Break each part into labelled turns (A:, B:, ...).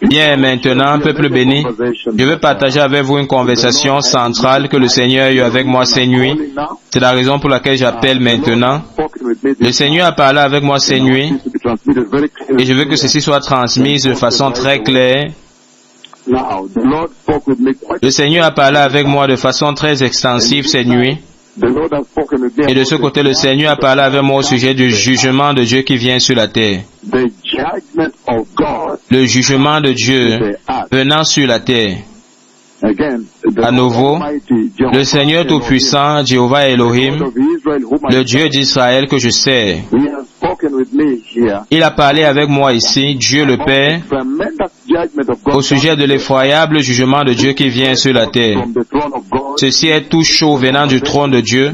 A: Bien, maintenant, peuple béni, je veux partager avec vous une conversation centrale que le Seigneur a eue avec moi ces nuits. C'est la raison pour laquelle j'appelle maintenant. Le Seigneur a parlé avec moi ces nuits et je veux que ceci soit transmis de façon très claire. Le Seigneur a parlé avec moi de façon très extensive cette nuit. Et de ce côté, le Seigneur a parlé avec moi au sujet du jugement de Dieu qui vient sur la terre. Le jugement de Dieu venant sur la terre. À nouveau, le Seigneur Tout-Puissant, Jéhovah Elohim, le Dieu d'Israël que je sers, il a parlé avec moi ici, Dieu le Père, au sujet de l'effroyable jugement de Dieu qui vient sur la terre. Ceci est tout chaud venant du trône de Dieu.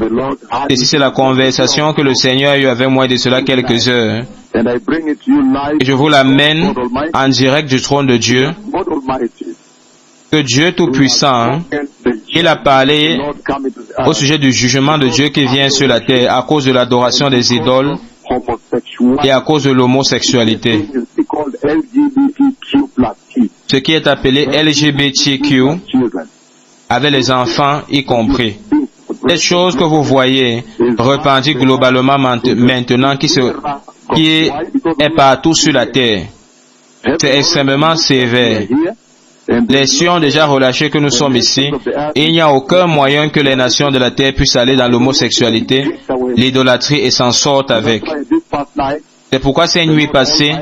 A: Ceci c'est la conversation que le Seigneur a eue avec moi de cela quelques heures. Et je vous l'amène en direct du trône de Dieu. Que Dieu Tout-Puissant, il a parlé au sujet du jugement de Dieu qui vient sur la terre à cause de l'adoration des idoles et à cause de l'homosexualité. Ce qui est appelé LGBTQ, avec les enfants y compris. Cette chose que vous voyez répandue globalement maintenant qui est partout sur la terre. C'est extrêmement sévère. Les cieux ont déjà relâché que nous sommes ici et il n'y a aucun moyen que les nations de la terre puissent aller dans l'homosexualité, l'idolâtrie et s'en sortent avec. C'est pourquoi ces nuits passées,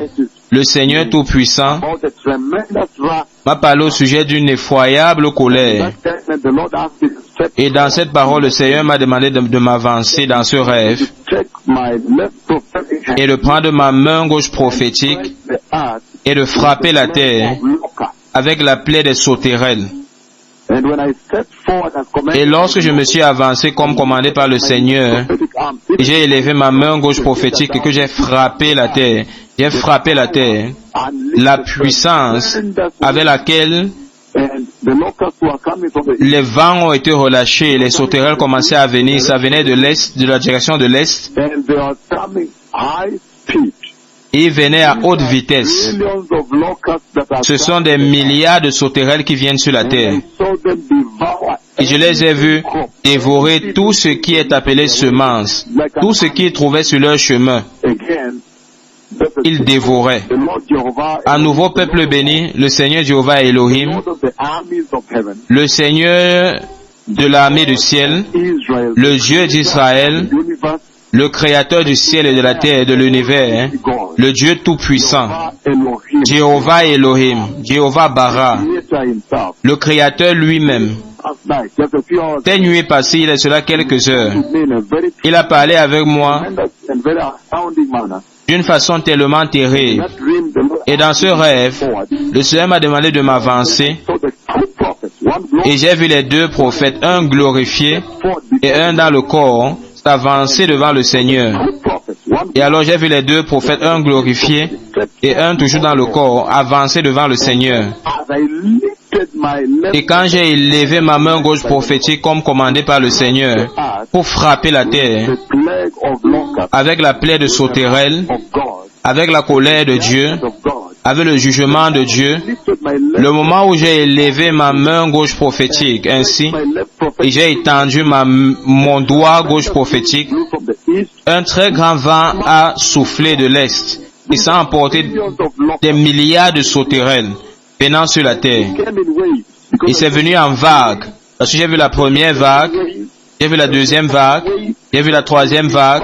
A: le Seigneur Tout-Puissant m'a parlé au sujet d'une effroyable colère. Et dans cette parole, le Seigneur m'a demandé de m'avancer dans ce rêve et de prendre ma main gauche prophétique et de frapper la terre avec la plaie des sauterelles. Et lorsque je me suis avancé comme commandé par le Seigneur, j'ai élevé ma main gauche prophétique et que j'ai frappé la terre. J'ai frappé la terre. La puissance avec laquelle les vents ont été relâchés et les sauterelles commençaient à venir. Ça venait de l'est, de la direction de l'est. Ils venaient à haute vitesse. Ce sont des milliards de sauterelles qui viennent sur la terre. Et je les ai vus dévorer tout ce qui est appelé semence, tout ce qu'ils trouvaient sur leur chemin. Ils dévoraient. À nouveau, peuple béni, le Seigneur Jéhovah Elohim, le Seigneur de l'armée du ciel, le Dieu d'Israël, le Créateur du ciel et de la terre et de l'univers, le Dieu Tout-Puissant, Jéhovah Elohim, Jéhovah Bara, le Créateur lui-même. Cette nuit passée, il est cela quelques heures. Il a parlé avec moi d'une façon tellement terrible. Et dans ce rêve, le Seigneur m'a demandé de m'avancer. Et j'ai vu les deux prophètes, un glorifié et un dans le corps, s'avancer devant le Seigneur. Et alors j'ai vu les deux prophètes, un glorifié et un toujours dans le corps, avancer devant le Seigneur. Et quand j'ai élevé ma main gauche prophétique comme commandé par le Seigneur pour frapper la terre avec la plaie de sauterelles, avec la colère de Dieu, avec le jugement de Dieu, le moment où j'ai élevé ma main gauche prophétique ainsi, et j'ai étendu mon doigt gauche prophétique, un très grand vent a soufflé de l'est et ça a emporté des milliards de sauterelles venant sur la terre. Et c'est venu en vague. Parce que j'ai vu la première vague, j'ai vu la deuxième vague, j'ai vu la troisième vague,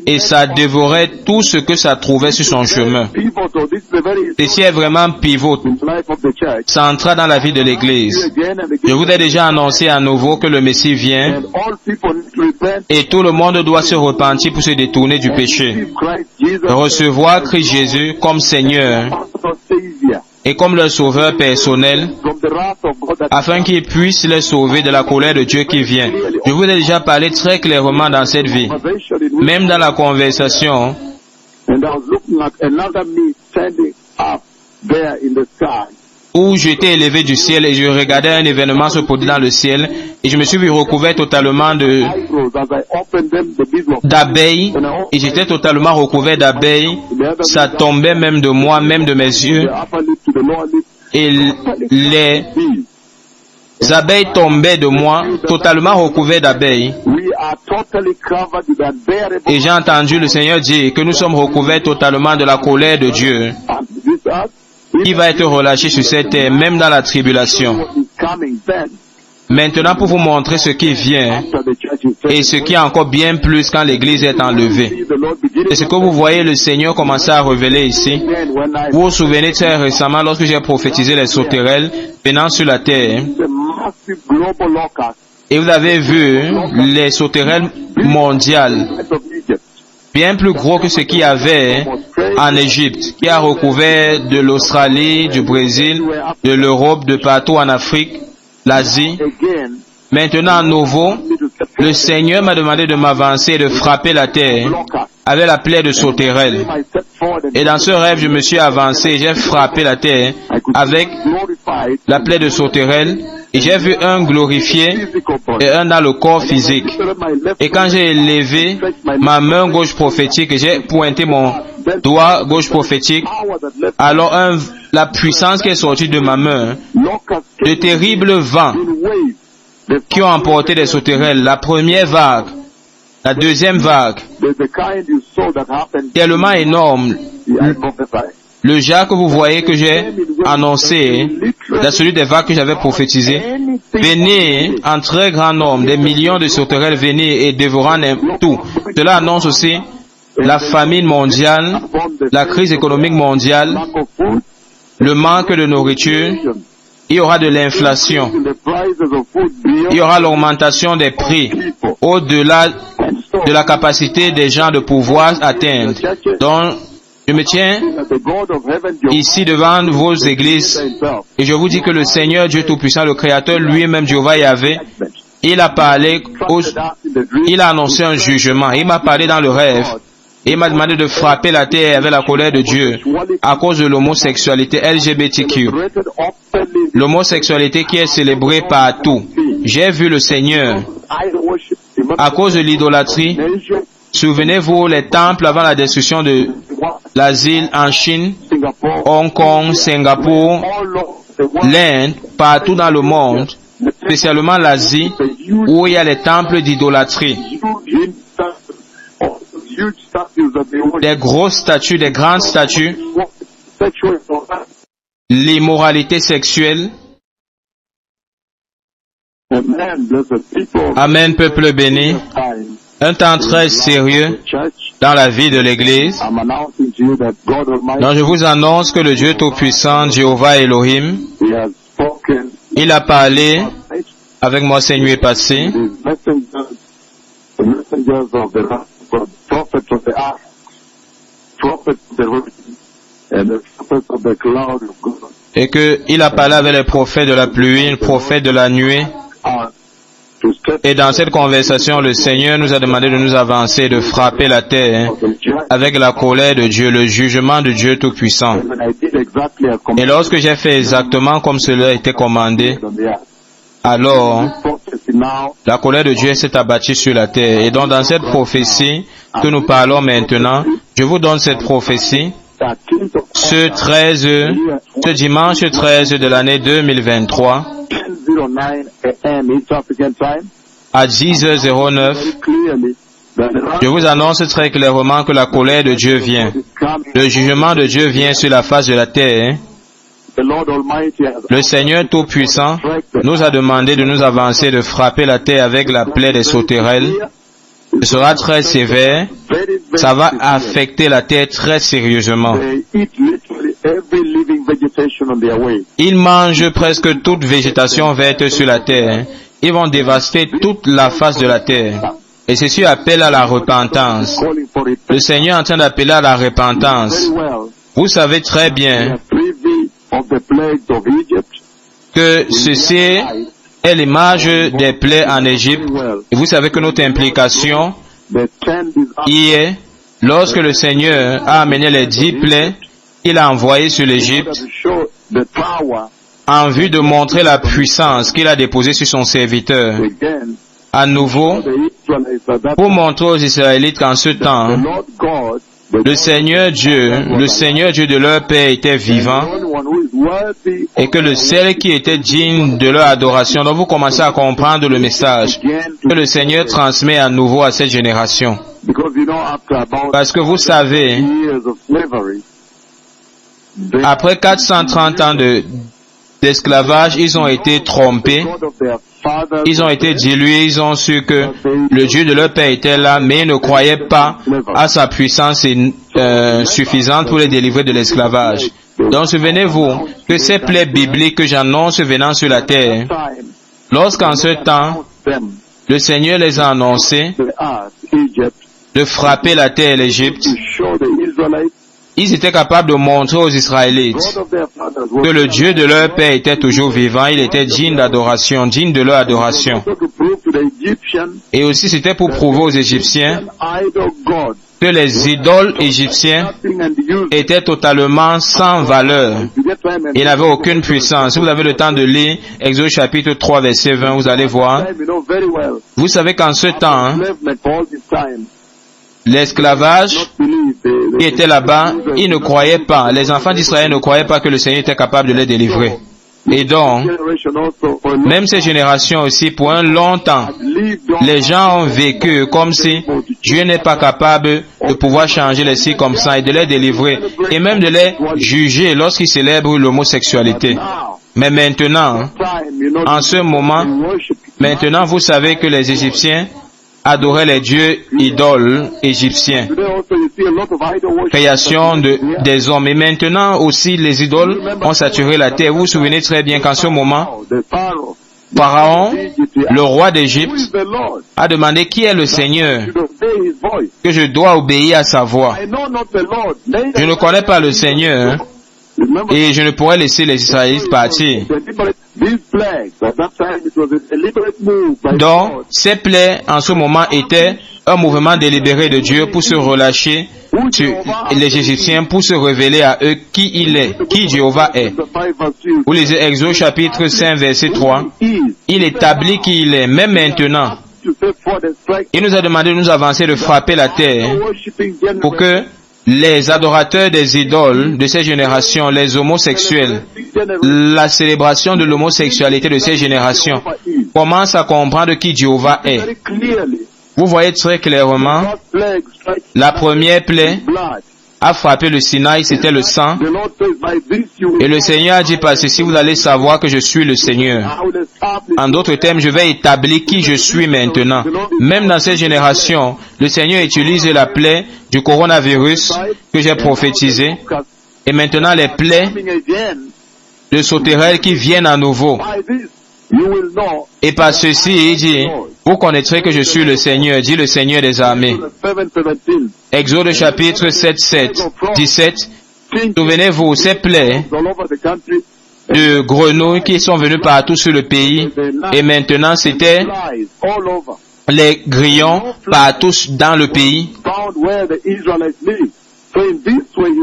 A: et ça dévorait tout ce que ça trouvait sur son chemin. Ceci est vraiment pivot. Ça entra dans la vie de l'Église. Je vous ai déjà annoncé à nouveau que le Messie vient et tout le monde doit se repentir pour se détourner du péché. Recevoir Christ Jésus comme Seigneur et comme leur sauveur personnel, afin qu'il puisse les sauver de la colère de Dieu qui vient. Je vous ai déjà parlé très clairement dans cette vie. Même dans la conversation, où j'étais élevé du ciel et je regardais un événement se produire dans le ciel et je me suis vu recouvert totalement d'abeilles et j'étais totalement recouvert d'abeilles. Ça tombait même de moi, même de mes yeux et les abeilles tombaient de moi, totalement recouvert d'abeilles. Et j'ai entendu le Seigneur dire que nous sommes recouverts totalement de la colère de Dieu qui va être relâché sur cette terre, même dans la tribulation. Maintenant, pour vous montrer ce qui vient et ce qui est encore bien plus quand l'Église est enlevée. Et ce que vous voyez le Seigneur commencer à révéler ici. Vous vous souvenez très récemment lorsque j'ai prophétisé les sauterelles venant sur la terre. Et vous avez vu les sauterelles mondiales, bien plus gros que ce qu'il y avait en Égypte, qui a recouvert de l'Australie, du Brésil, de l'Europe, de partout en Afrique, l'Asie. Maintenant, à nouveau, le Seigneur m'a demandé de m'avancer et de frapper la terre avec la plaie de sauterelles. Et dans ce rêve, je me suis avancé et j'ai frappé la terre avec la plaie de sauterelles. Et j'ai vu un glorifié et un dans le corps physique. Et quand j'ai élevé ma main gauche prophétique et j'ai pointé mon doigt gauche prophétique, alors la puissance qui est sortie de ma main, de terribles vents qui ont emporté des sauterelles, la première vague, la deuxième vague, tellement énorme. Le jar que vous voyez que j'ai annoncé, dans celui des vagues que j'avais prophétisé, venez en très grand nombre, des millions de sauterelles venez et dévorant tout. Cela annonce aussi la famine mondiale, la crise économique mondiale, le manque de nourriture, il y aura de l'inflation, il y aura l'augmentation des prix au-delà de la capacité des gens de pouvoir atteindre. Donc, je me tiens ici devant vos églises et je vous dis que le Seigneur Dieu Tout-Puissant, le Créateur lui-même, Jéhovah Yahvé, il a parlé, il a annoncé un jugement, il m'a parlé dans le rêve, et il m'a demandé de frapper la terre avec la colère de Dieu à cause de l'homosexualité LGBTQ. L'homosexualité qui est célébrée partout. J'ai vu le Seigneur à cause de l'idolâtrie. Souvenez-vous, les temples avant la destruction de l'asile en Chine, Hong Kong, Singapour, l'Inde, partout dans le monde, spécialement l'Asie, où il y a les temples d'idolâtrie. Des grosses statues, des grandes statues, l'immoralité sexuelle. Amen, peuple béni. Un temps très sérieux dans la vie de l'Église. Donc je vous annonce que le Dieu Tout-Puissant, Jéhovah Elohim, il a parlé avec moi ces nuits passées. Et qu'il a parlé avec les prophètes de la pluie, les prophètes de la nuée. Et dans cette conversation, le Seigneur nous a demandé de nous avancer, de frapper la terre avec la colère de Dieu, le jugement de Dieu Tout-Puissant. Et lorsque j'ai fait exactement comme cela a été commandé, alors la colère de Dieu s'est abattue sur la terre. Et donc dans cette prophétie que nous parlons maintenant, je vous donne cette prophétie. Ce dimanche 13 de l'année 2023, à 10h09, je vous annonce très clairement que la colère de Dieu vient. Le jugement de Dieu vient sur la face de la terre. Le Seigneur Tout-Puissant nous a demandé de nous avancer, de frapper la terre avec la plaie des sauterelles. Ce sera très sévère. Ça va affecter la terre très sérieusement. Ils mangent presque toute végétation verte sur la terre. Ils vont dévaster toute la face de la terre. Et ceci appelle à la repentance. Le Seigneur est en train d'appeler à la repentance. Vous savez très bien que ceci est l'image des plaies en Égypte. Et vous savez que notre implication y est, lorsque le Seigneur a amené les 10 plaies, il a envoyé sur l'Égypte en vue de montrer la puissance qu'il a déposée sur son serviteur. À nouveau, pour montrer aux Israélites qu'en ce temps, le Seigneur Dieu de leur Père était vivant et que le seul qui était digne de leur adoration. Donc vous commencez à comprendre le message que le Seigneur transmet à nouveau à cette génération. Parce que vous savez, après 430 ans d'esclavage, ils ont été trompés, ils ont été dilués, ils ont su que le Dieu de leur Père était là, mais ils ne croyaient pas à sa puissance suffisante pour les délivrer de l'esclavage. Donc souvenez-vous que ces plaies bibliques que j'annonce venant sur la terre, lorsqu'en ce temps, le Seigneur les a annoncés de frapper la terre et l'Égypte, ils étaient capables de montrer aux Israélites que le Dieu de leur Père était toujours vivant, il était digne d'adoration, digne de leur adoration. Et aussi c'était pour prouver aux Égyptiens que les idoles égyptiens étaient totalement sans valeur. Ils n'avaient aucune puissance. Si vous avez le temps de lire Exode chapitre 3 verset 20, vous allez voir. Vous savez qu'en ce temps, l'esclavage qui était là-bas, ils ne croyaient pas, les enfants d'Israël ne croyaient pas que le Seigneur était capable de les délivrer. Et donc, même ces générations aussi, pour un long temps, les gens ont vécu comme si Dieu n'est pas capable de pouvoir changer les circonstances et de les délivrer, et même de les juger lorsqu'ils célèbrent l'homosexualité. Mais maintenant, en ce moment, maintenant vous savez que les Égyptiens adoraient les dieux idoles égyptiens, création des hommes. Et maintenant aussi les idoles ont saturé la terre. Vous vous souvenez très bien qu'en ce moment, Pharaon, le roi d'Égypte, a demandé qui est le Seigneur, que je dois obéir à sa voix. Je ne connais pas le Seigneur et je ne pourrais laisser les Israélites partir. Donc, ces plaies en ce moment étaient un mouvement délibéré de Dieu pour se relâcher sur les Égyptiens, pour se révéler à eux qui il est, qui Jéhovah est. Vous lisez Exode chapitre 5 verset 3, il établit qui il est, même maintenant. Il nous a demandé de nous avancer, de frapper la terre pour que les adorateurs des idoles de ces générations, les homosexuels, la célébration de l'homosexualité de ces générations, commencent à comprendre qui Jéhovah est. Vous voyez très clairement, la première plaie a frappé le Sinaï, c'était le sang. Et le Seigneur a dit par ceci, vous allez savoir que je suis le Seigneur. En d'autres termes, je vais établir qui je suis maintenant. Même dans cette génération, le Seigneur utilise la plaie du coronavirus que j'ai prophétisé. Et maintenant, les plaies de sauterelles qui viennent à nouveau. Et par ceci, il dit, vous connaîtrez que je suis le Seigneur, dit le Seigneur des armées. Exode chapitre 17. Souvenez-vous, ces plaies de grenouilles qui sont venues partout sur le pays, et maintenant c'était les grillons partout dans le pays.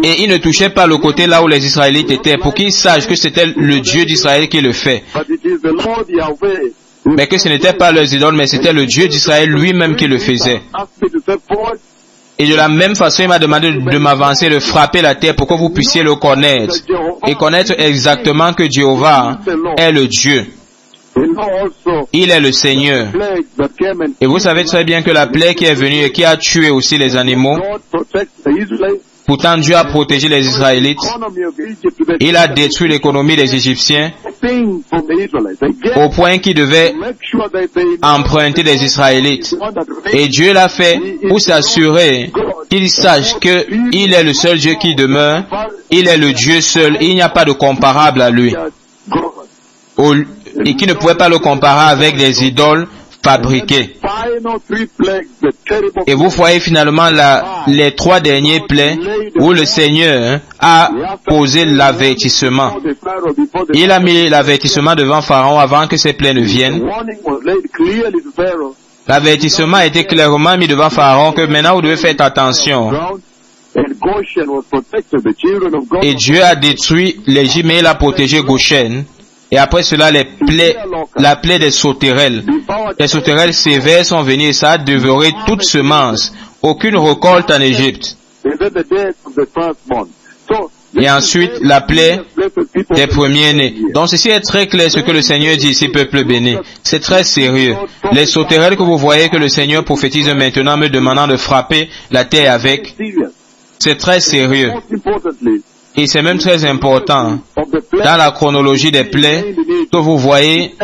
A: Et il ne touchait pas le côté là où les Israélites étaient, pour qu'ils sachent que c'était le Dieu d'Israël qui le fait. Mais que ce n'était pas leurs idoles, mais c'était le Dieu d'Israël lui-même qui le faisait. Et de la même façon, il m'a demandé de m'avancer, de frapper la terre pour que vous puissiez le connaître. Et connaître exactement que Jéhovah est le Dieu. Il est le Seigneur. Et vous savez très bien que la plaie qui est venue et qui a tué aussi les animaux, pourtant Dieu a protégé les Israélites. Il a détruit l'économie des Égyptiens au point qu'ils devaient emprunter des Israélites. Et Dieu l'a fait pour s'assurer qu'ils sachent qu'il est le seul Dieu qui demeure. Il est le Dieu seul. Il n'y a pas de comparable à lui. Et qui ne pouvait pas le comparer avec des idoles fabriquées. Et vous voyez finalement les trois derniers plaies où le Seigneur a posé l'avertissement. Il a mis l'avertissement devant Pharaon avant que ces plaies ne viennent. L'avertissement a été clairement mis devant Pharaon que maintenant vous devez faire attention. Et Dieu a détruit l'Égypte, mais il a protégé Goshen. Et après cela, la plaie des sauterelles. Les sauterelles sévères sont venues et ça a dévoré toute semence. Aucune récolte en Égypte. Et ensuite, la plaie des premiers-nés. Donc ceci est très clair ce que le Seigneur dit ici, peuple béni. C'est très sérieux. Les sauterelles que vous voyez que le Seigneur prophétise maintenant me demandant de frapper la terre avec, c'est très sérieux. Et c'est même très important. Dans la chronologie des plaies que vous voyez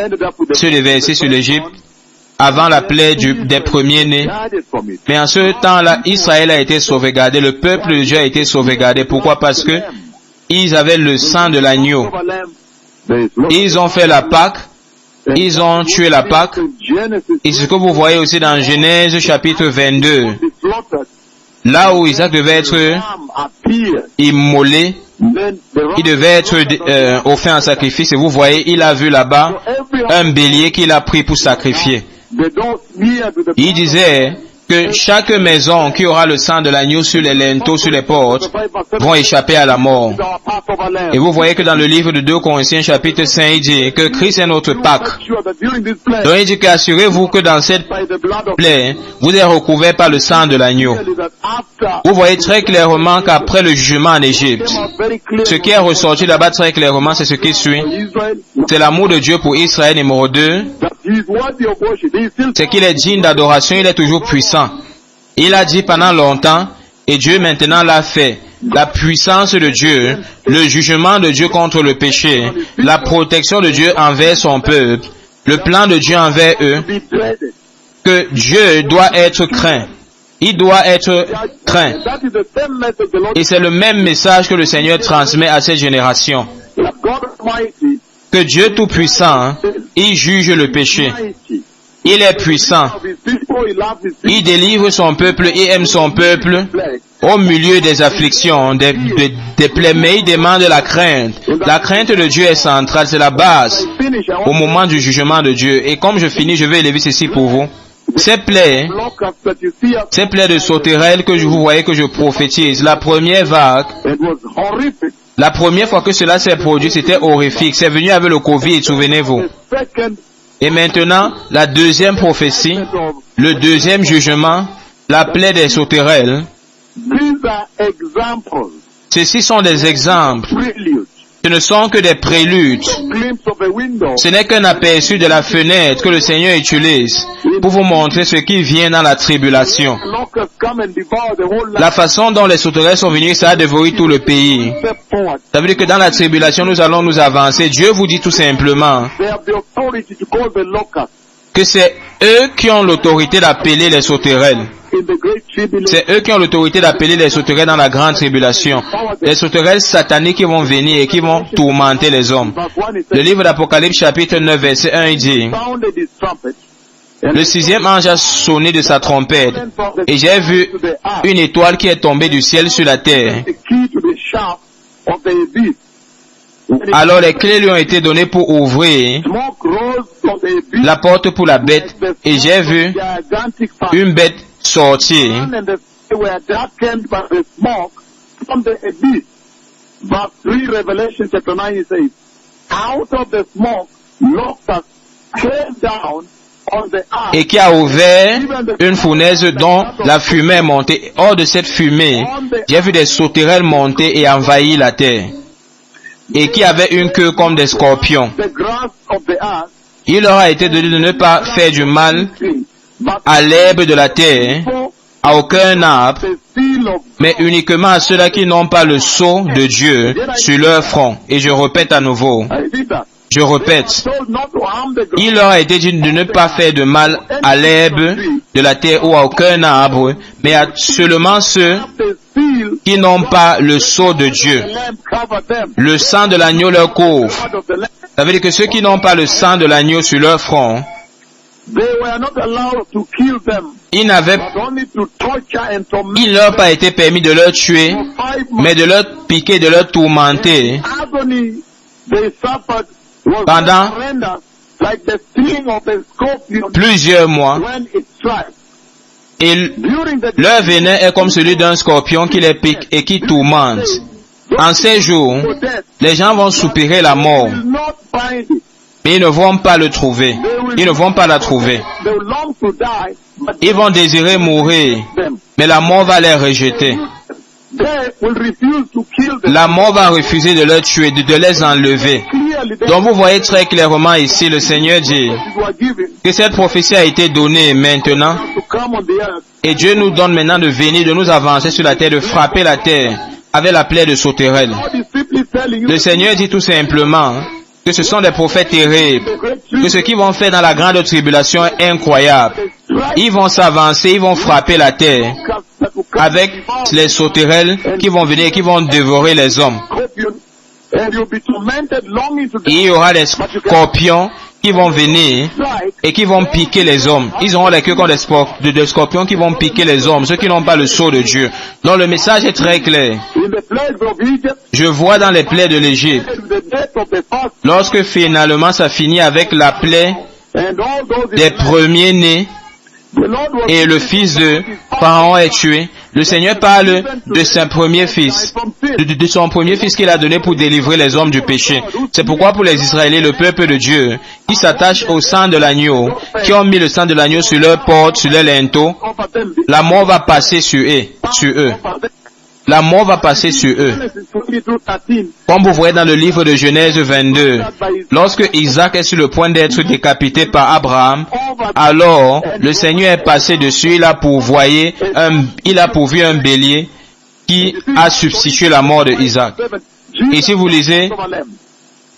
A: sur les versets sur l'Égypte, avant la plaie des premiers-nés. Mais en ce temps-là, Israël a été sauvegardé, le peuple de Dieu a été sauvegardé. Pourquoi? Parce que ils avaient le sang de l'agneau. Ils ont fait la Pâque, ils ont tué la Pâque. Et ce que vous voyez aussi dans Genèse chapitre 22, là où Isaac devait être immolé, il devait être offert en sacrifice. Et vous voyez, il a vu là-bas un bélier qu'il a pris pour sacrifier. Il disait que chaque maison qui aura le sang de l'agneau sur les linteaux, sur les portes, vont échapper à la mort. Et vous voyez que dans le livre de 2 Corinthiens chapitre 5, il dit que Christ est notre Pâque. Donc il dit qu'assurez-vous que dans cette plaie, vous êtes recouverts par le sang de l'agneau. Vous voyez très clairement qu'après le jugement en Égypte, ce qui est ressorti là-bas très clairement, c'est ce qui suit. C'est l'amour de Dieu pour Israël, numéro 2. C'est qu'il est digne d'adoration, il est toujours puissant. Il a dit pendant longtemps, et Dieu maintenant l'a fait. La puissance de Dieu, le jugement de Dieu contre le péché, la protection de Dieu envers son peuple, le plan de Dieu envers eux, que Dieu doit être craint. Il doit être craint. Et c'est le même message que le Seigneur transmet à cette génération. Que Dieu Tout-Puissant, il juge le péché. Il est puissant. Il délivre son peuple, il aime son peuple au milieu des afflictions, des plaies, mais il demande la crainte. La crainte de Dieu est centrale, c'est la base au moment du jugement de Dieu. Et comme je finis, je vais élever ceci pour vous. Ces plaies de sauterelles que vous voyez que je prophétise, la première vague, la première fois que cela s'est produit, c'était horrifique. C'est venu avec le Covid, souvenez-vous. Et maintenant, la deuxième prophétie, le deuxième jugement, la plaie des sauterelles. Ceci sont des exemples. Ce ne sont que des préludes. Ce n'est qu'un aperçu de la fenêtre que le Seigneur utilise pour vous montrer ce qui vient dans la tribulation. La façon dont les sauterelles sont venues, ça a dévoré tout le pays. Ça veut dire que dans la tribulation, nous allons nous avancer. Dieu vous dit tout simplement que c'est eux qui ont l'autorité d'appeler les sauterelles. C'est eux qui ont l'autorité d'appeler les sauterelles dans la grande tribulation. Les sauterelles sataniques qui vont venir et qui vont tourmenter les hommes. Le livre d'Apocalypse chapitre 9 verset 1 il dit: le sixième ange a sonné de sa trompette et j'ai vu une étoile qui est tombée du ciel sur la terre. Alors les clés lui ont été données pour ouvrir la porte pour la bête et j'ai vu une bête sortir. Et qui a ouvert une fournaise dont la fumée est montée. Hors de cette fumée, j'ai vu des sauterelles monter et envahir la terre. Et qui avait une queue comme des scorpions. Il leur a été donné de ne pas faire du mal à l'herbe de la terre, à aucun arbre, mais uniquement à ceux-là qui n'ont pas le sceau de Dieu sur leur front. Et je répète à nouveau. Je répète, il leur a été dit de ne pas faire de mal à l'herbe de la terre ou à aucun arbre, mais à seulement ceux qui n'ont pas le sceau de Dieu. Le sang de l'agneau leur couvre. Ça veut dire que ceux qui n'ont pas le sang de l'agneau sur leur front, il ne leur a pas été permis de leur tuer, mais de leur piquer, de leur tourmenter. Pendant plusieurs mois, et leur venin est comme celui d'un scorpion qui les pique et qui tourmente. En ces jours, les gens vont soupirer la mort, mais ils ne vont pas le trouver. Ils ne vont pas la trouver. Ils vont désirer mourir, mais la mort va les rejeter. La mort va refuser de les tuer, de les enlever. Donc vous voyez très clairement ici, le Seigneur dit que cette prophétie a été donnée maintenant. Et Dieu nous donne maintenant de venir, de nous avancer sur la terre, de frapper la terre avec la plaie de sauterelle. Le Seigneur dit tout simplement que ce sont des prophètes terribles, que ce qu'ils vont faire dans la grande tribulation est incroyable. Ils vont s'avancer, ils vont frapper la terre avec les sauterelles qui vont venir et qui vont dévorer les hommes. Il y aura des scorpions qui vont venir et qui vont piquer les hommes. Ils auront les queues comme des scorpions qui vont piquer les hommes, ceux qui n'ont pas le sceau de Dieu. Donc le message est très clair. Je vois dans les plaies de l'Égypte, lorsque finalement ça finit avec la plaie des premiers-nés et le fils de Pharaon est tué, le Seigneur parle de son premier fils, de son premier fils qu'il a donné pour délivrer les hommes du péché. C'est pourquoi pour les Israéliens, le peuple de Dieu, qui s'attache au sang de l'agneau, qui ont mis le sang de l'agneau sur leurs portes, sur leurs linteaux, la mort va passer sur eux. La mort va passer sur eux. Comme vous voyez dans le livre de Genèse 22, lorsque Isaac est sur le point d'être décapité par Abraham, alors le Seigneur est passé dessus, il a pourvu un bélier qui a substitué la mort de Isaac. Et si vous lisez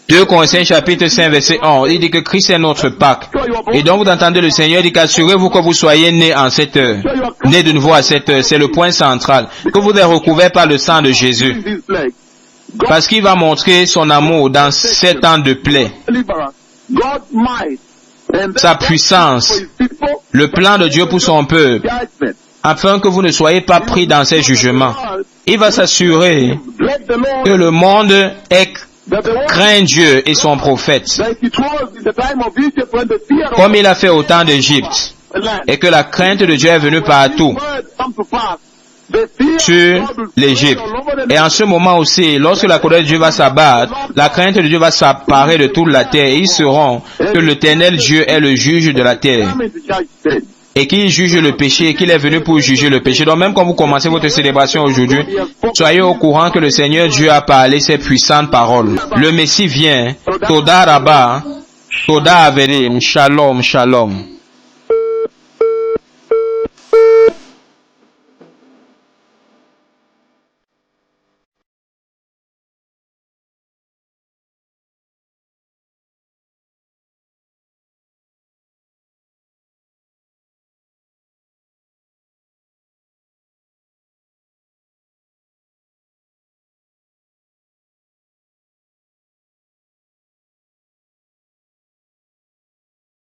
A: 2 Corinthiens chapitre 5 verset 11, il dit que Christ est notre Pâque. Et donc vous entendez le Seigneur dit qu'assurez-vous que vous soyez nés en cette heure. Nés de nouveau à cette heure, c'est le point central. Que vous êtes recouverts par le sang de Jésus. Parce qu'il va montrer son amour dans 7 ans de plaie. Sa puissance, le plan de Dieu pour son peuple, afin que vous ne soyez pas pris dans ses jugements. Il va s'assurer que le monde craint Dieu et son prophète, comme il a fait au temps d'Égypte, et que la crainte de Dieu est venue partout sur l'Égypte. Et en ce moment aussi, lorsque la colère de Dieu va s'abattre, la crainte de Dieu va s'apparaître de toute la terre, et ils sauront que l'Éternel Dieu est le juge de la terre, et qu'il juge le péché, et qu'il est venu pour juger le péché. Donc même quand vous commencez votre célébration aujourd'hui, soyez au courant que le Seigneur Dieu a parlé ces puissantes paroles. Le Messie vient. Toda Rabba, Toda Averim, Shalom, Shalom.